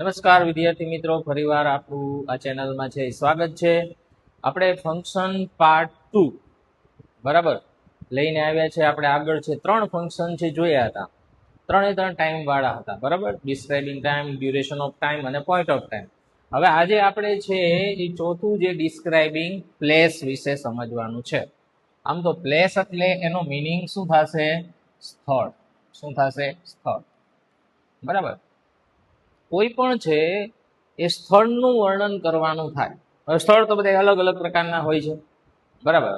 નમસ્કાર વિદ્યાર્થી મિત્રો, ફરીવાર આપણું આ ચેનલમાં છે સ્વાગત છે. આપણે ફંક્શન પાર્ટ 2 બરાબર લઈને આવ્યા છે. આપણે આગળ છે 3 ફંક્શન છે જોયા હતા. 3 ટાઈમ વાળા હતા બરાબર, describing time, duration of time અને પોઈન્ટ ઓફ ટાઈમ. હવે આજે આપણે છે એ ચોથું જે ડિસ્ક્રાઇબિંગ પ્લેસ વિશે સમજવાનું છે. આમ તો પ્લેસ એટલે એનો મિનિંગ શું થશે? સ્થળ. શું થશે? સ્થળ. બરાબર. કોઈ પણ છે એ સ્થળનું વર્ણન કરવાનું થાય. હવે સ્થળ તો બધા અલગ અલગ પ્રકારના હોય છે બરાબર.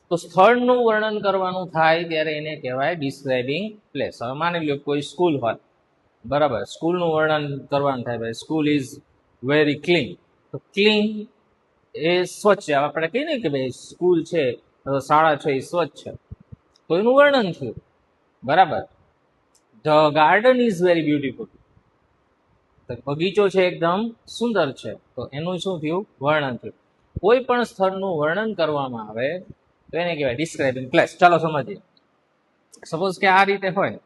તો સ્થળનું વર્ણન કરવાનું થાય ત્યારે એને કહેવાય ડિસ્ક્રાઇબિંગ પ્લેસ. હવે માની લો કોઈ સ્કૂલ હોય બરાબર, સ્કૂલનું વર્ણન કરવાનું થાય. ભાઈ સ્કૂલ ઇઝ વેરી ક્લીન. તો ક્લીન એ સ્વચ્છ. આપણે કહીએ ને કે ભાઈ સ્કૂલ છે, શાળા છે એ સ્વચ્છ છે, તો એનું વર્ણન થયું બરાબર. The garden is very beautiful. બગીચો છે એકદમ સુંદર છે, તો એનું શું થયું? વર્ણન થયું. કોઈ પણ સ્થળનું વર્ણન કરવામાં આવે તો એને કહેવાય ડિસ્ક્રાઇબિંગ પ્લેસ. ચાલો સમજીએ. સપોઝ કે આ રીતે હોય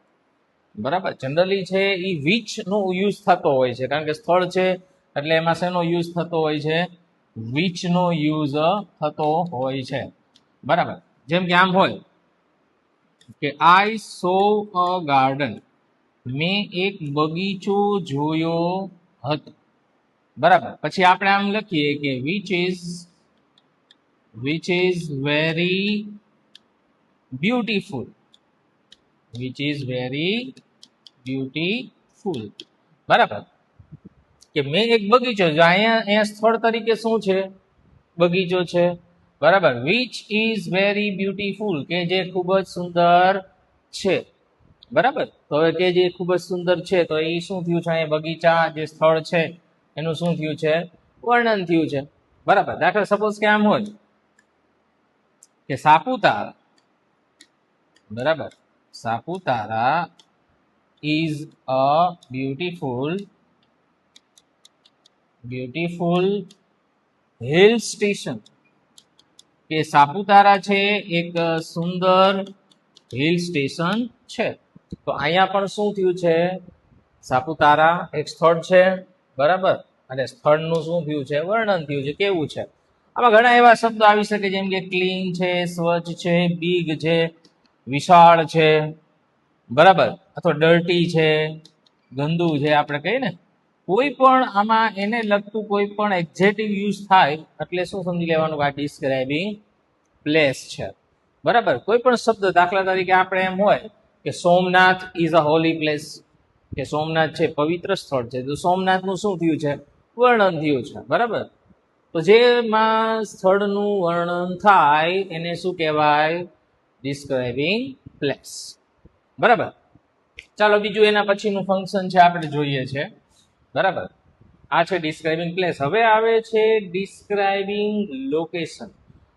બરાબર. જનરલી છે એ વિચ નો યુઝ થતો હોય છે, કારણ કે સ્થળ છે એટલે એમાં શેનો યુઝ થતો હોય છે? વિચ નો યુઝ થતો હોય છે બરાબર. જેમ કે આમ હોય કે આઈ સો અ ગાર્ડન, મેં એક બગીચો જોયો હતો બરાબર. પછી આપણે આમ લખીએ કે which is very beautiful. Which is very beautiful બરાબર. કે મેં એક બગીચો જો અહીંયા સ્થળ તરીકે શું છે? બગીચો છે બરાબર. વિચ ઇઝ વેરી બ્યુટીફુલ, કે જે ખૂબ જ સુંદર છે બરાબર. તો હવે કે જે ખૂબ જ સુંદર છે, તો એ શું થયું છે? અહીંયા બગીચા જે સ્થળ છે એનું શું થયું છે? વર્ણન થયું છે બરાબર. દાખલા સપોઝ કે આમ હોય કે સાપુતારા બરાબર, Saputara is a beautiful hill station. કે સાપુતારા છે એક સુંદર હિલ સ્ટેશન છે. તો અહીંયા પણ શું થયું છે? સાપુતારા એક સ્થળ છે બરાબર, અને સ્થળનું શું થયું છે? વર્ણન થયું છે. કેવું છે? આમાં ઘણા એવા શબ્દો આવી શકે જેમ કે ક્લીન છે, સ્વચ્છ છે, બિગ છે, વિશાળ છે બરાબર, અથવા ડર્ટી છે, ગંદુ છે. આપણે કહીએ ને કોઈ પણ આમાં એને લગતું કોઈ પણ એક્ઝેક્ટિવ યુઝ થાય એટલે શું સમજી લેવાનું? આ ડિસ્ક્રાઇબિંગ પ્લેસ છે બરાબર. કોઈ પણ શબ્દ, દાખલા તરીકે આપણે એમ હોય કે Somnath is a Holi place, કે સોમનાથ છે પવિત્ર સ્થળ છે, તો સોમનાથનું શું થયું છે? વર્ણન થયું છે બરાબર. તો જેમાં સ્થળનું વર્ણન થાય એને શું કહેવાય? ડિસ્ક્રાઇબિંગ પ્લેસ બરાબર. ચાલો બીજું એના પછીનું ફંક્શન છે આપણે જોઈએ છે બરાબર. આ છે ડિસ્ક્રાઇબિંગ પ્લેસ. હવે આવે છે ડિસ્ક્રાઇબિંગ લોકેશન.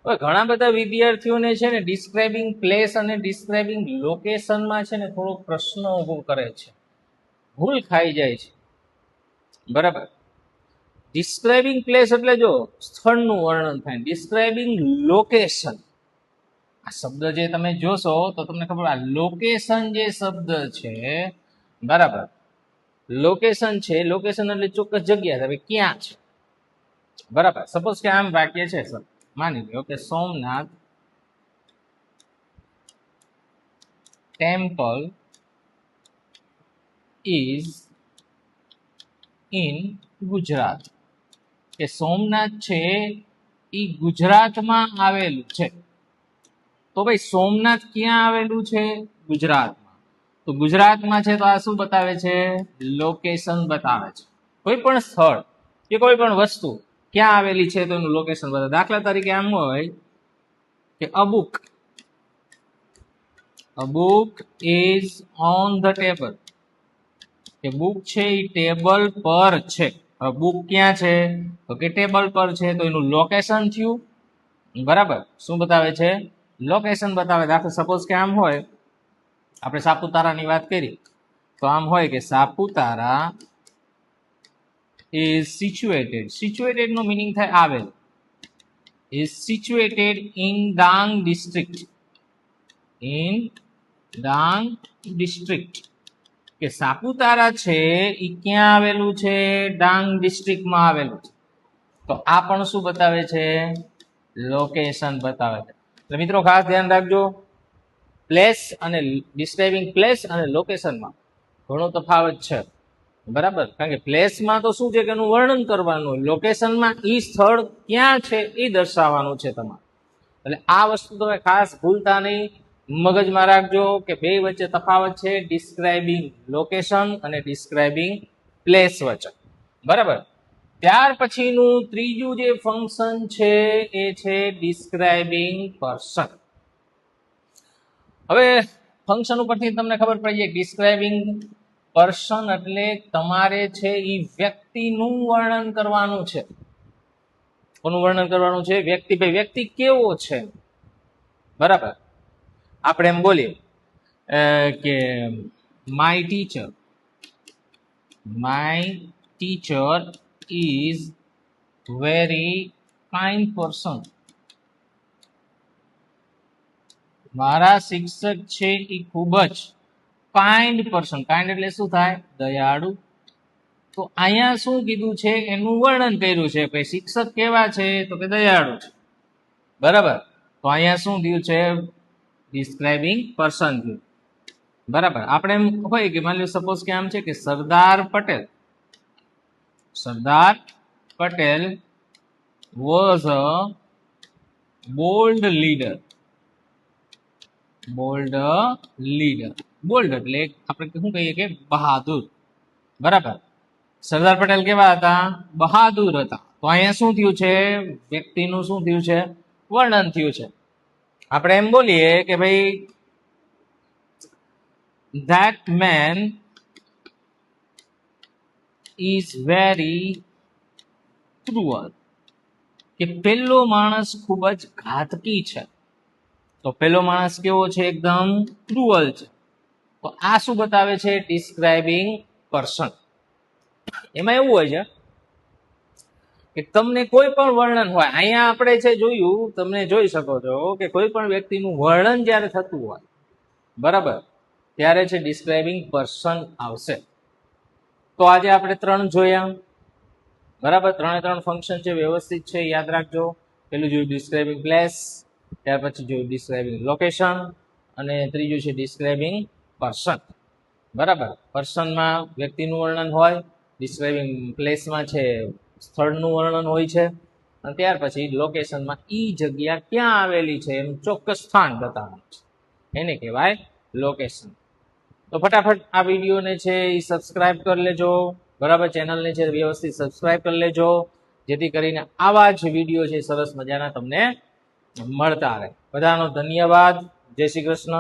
હવે ઘણા બધા વિદ્યાર્થીઓને છે ને ડિસ્ક્રાઇબિંગ પ્લેસ અને ડિસ્ક્રાઇબિંગ લોકેશનમાં છે ને થોડો પ્રશ્ન ઊભો કરે છે, ભૂલ ખાઈ જાય છે બરાબર. ડિસ્ક્રાઇબિંગ પ્લેસ એટલે જો સ્થળનું વર્ણન થાય. ડિસ્ક્રાઇબિંગ લોકેશન, આ શબ્દ જે તમે જોશો તો તમને ખબર, આ લોકેશન જે શબ્દ છે બરાબર, લોકેશન છે, લોકેશન એટલે ચોક્કસ જગ્યા છે, ક્યાં છે બરાબર. સપોઝ કે આમ વાક્ય છે, માની લો કે Somnath temple is in Gujarat. કે સોમનાથ છે એ ગુજરાતમાં આવેલું છે. તો ભાઈ સોમનાથ ક્યાં આવેલું છે? ગુજરાતમાં. તો ગુજરાતમાં છે તો આ શું બતાવે છે? લોકેશન બતાવે છે. કોઈ પણ સ્થળ કે કોઈ પણ વસ્તુ ક્યાં આવેલી છે તો એનું લોકેશન બતાવે. દાખલા તરીકે આમ હોય કે અ book is on the table. કે બુક છે એ ટેબલ પર છે. હવે બુક ક્યાં છે? તો કે ટેબલ પર છે, તો એનું લોકેશન થયું બરાબર. શું બતાવે છે? લોકેશન બતાવે. દાખલા સપોઝ કે આમ હોય, આપણે સાપુતારાની વાત કરી તો આમ હોય કે સાપુતારા ઇઝ સિચ્યુએટેડ. સિચ્યુએટેડ નો મિનિંગ થાય આવેલ. Is situated in Dang district. In Dang district. કે સાપુતારા છે એ ક્યાં આવેલું છે? ડાંગ ડિસ્ટ્રિક્ટમાં આવેલું છે. તો આ પણ શું બતાવે છે? લોકેશન બતાવે છે. એટલે મિત્રો ખાસ ધ્યાન રાખજો, પ્લેસ અને ડિસ્ક્રાઇબિંગ પ્લેસ અને લોકેશનમાં ઘણો તફાવત છે. બરાબર, કારણ કે પ્લેસમાં તો શું છે કે એનું વર્ણન કરવાનું, લોકેશનમાં એ સ્થળ ક્યાં છે એ દર્શાવવાનું છે તમારે. એટલે આ વસ્તુ તમે ખાસ ભૂલતા નહીં, મગજમાં રાખજો કે બે વચ્ચે તફાવત છે, ડિસ્ક્રાઇબિંગ લોકેશન અને ડિસ્ક્રાઇબિંગ પ્લેસ વચ્ચે. બરાબર, ત્યાર પછીનું ત્રીજું જે ફંક્શન છે એ છે ડિસ્ક્રાઇબિંગ પર્સન. હવે ફંક્શન ઉપરથી તમને ખબર પડી જાય, ડિસ્ક્રાઇબિંગ પર્સન એટલે તમારે છે એ વ્યક્તિનું વર્ણન કરવાનું છે. કોનું વર્ણન કરવાનું છે? વ્યક્તિ. ભાઈ વ્યક્તિ કેવો છે? બરાબર, આપણે એમ બોલીએ કે my teacher is very kind person. મારા શિક્ષક છે એ ખૂબ જ કાઇન્ડ પર્સન. કાઇન્ડ એટલે શું થાય? દયાળુ. તો અહીંયા શું કીધું છે? એનું વર્ણન કર્યું છે કે શિક્ષક કેવા છે? તો કે દયાળુ છે. બરાબર, તો અહીંયા શું થયું છે? ડિસ્ક્રાઇબિંગ પર્સન થયું. બરાબર, આપણે એમ હોય કે માની લો સપોઝ કે આમ છે કે Sardar Patel was a bold leader. Bold એટલે આપણે શું કહીએ કે બહાદુર. બરાબર, સરદાર પટેલ કેવા હતા? બહાદુર હતા. તો અહીંયા શું થયું છે? વ્યક્તિનું શું થયું છે? વર્ણન થયું છે. આપણે એમ બોલીએ કે ભાઈ that man is very cruel. કે પેલો માણસ ખૂબ જ ઘાતકી છે. તો પેલો માણસ કેવો છે? એકદમ ક્રુઅલ છે. તો આ શું બતાવે છે? Describing person. એમાં એવું હોય છે કે તમને કોઈ પણ વર્ણન હોય, અહીંયા આપણે છે જોયું, તમને જોઈ શકો છો કે કોઈ પણ વ્યક્તિનું વર્ણન જ્યારે થતું હોય, બરાબર, ત્યારે છે ડિસ્ક્રાઇબિંગ પર્સન આવશે. તો આજે આપણે 3 જોયા. બરાબર, 3 ફંક્શન છે, વ્યવસ્થિત છે, યાદ રાખજો. પેલું જોયું ડિસ્ક્રાઇબિંગ પ્લેસ, ત્યાર પછી જોયું ડિસ્ક્રાઇબિંગ લોકેશન, અને ત્રીજું છે ડિસ્ક્રાઇબિંગ પર્સન. બરાબર, પર્સનમાં વ્યક્તિનું વર્ણન હોય, ડિસ્ક્રાઇબિંગ પ્લેસમાં છે સ્થળનું વર્ણન હોય છે, અને ત્યાર પછી લોકેશનમાં ઈ જગ્યા ક્યાં આવેલી છે એનું ચોક્કસ સ્થાન બતાવવાનું છે, એને કહેવાય લોકેશન. તો ફટાફટ આ વિડીયોને છે એ સબસ્ક્રાઇબ કરી લેજો. બરાબર, ચેનલને છે વ્યવસ્થિત સબસ્ક્રાઇબ કરી લેજો, જેથી કરીને આવા જ વિડીયો છે સરસ મજાના તમને મળતા રહે. બધાનો ધન્યવાદ. જય શ્રી કૃષ્ણ.